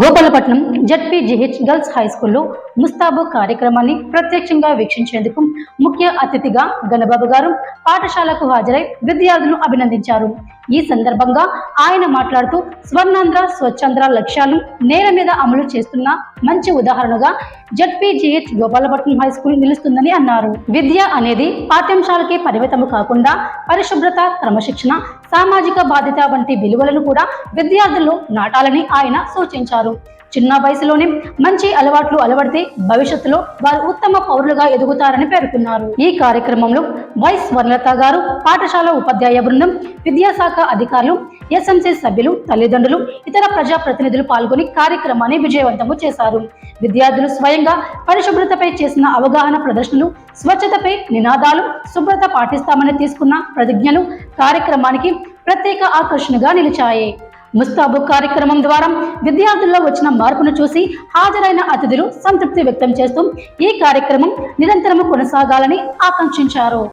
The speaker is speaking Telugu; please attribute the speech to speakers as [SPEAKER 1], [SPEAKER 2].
[SPEAKER 1] గోపాలపట్నం జడ్పీజీహెచ్ గర్ల్స్ హై స్కూల్లో ముస్తాబు కార్యక్రమాన్ని ప్రత్యక్షంగా వీక్షించేందుకు ముఖ్య అతిథిగా గణబాబు గారు పాఠశాలకు హాజరై విద్యార్థులను అభినందించారు. ఈ సందర్భంగా ఆయన మాట్లాడుతూ స్వర్ణాంధ్ర స్వచ్ఛాంధ్ర లక్ష్యాలను నేల మీద అమలు చేస్తున్న మంచి ఉదాహరణగా జడ్పీజీహెచ్ గోపాలపట్నం హై స్కూల్ నిలుస్తుందని అన్నారు. విద్య అనేది పాఠ్యాంశాలకే పరిమితము కాకుండా పరిశుభ్రత, క్రమశిక్షణ, సామాజిక బాధ్యత వంటి విలువలను కూడా విద్యార్థుల్లో నాటాలని ఆయన సూచించారు. చిన్న వయసులోనే మంచి అలవాట్లు అలవడితే భవిష్యత్తులో వారు ఉత్తమ పౌరులుగా ఎదుగుతారని పేర్కొన్నారు. ఈ కార్యక్రమంలో వైస్ స్వర్ణలత గారు, పాఠశాల ఉపాధ్యాయ బృందం, విద్యాశాఖ అధికారులు, ఎస్ఎంసీ సభ్యులు, తల్లిదండ్రులు, ఇతర ప్రజాప్రతినిధులు పాల్గొని కార్యక్రమాన్ని విజయవంతము చేశారు. విద్యార్థులు స్వయంగా పరిశుభ్రతపై చేసిన అవగాహన ప్రదర్శనలు, స్వచ్ఛతపై నినాదాలు, శుభ్రత పాటిస్తామని తీసుకున్న ప్రతిజ్ఞలు కార్యక్రమానికి ప్రత్యేక ఆకర్షణగా నిలిచాయి. ముస్తాబు కార్యక్రమం ద్వారా విద్యార్థుల్లో వచ్చిన మార్పును చూసి హాజరైన అతిథులు సంతృప్తి వ్యక్తం చేస్తూ ఈ కార్యక్రమం నిరంతరము కొనసాగాలని ఆకాంక్షించారు.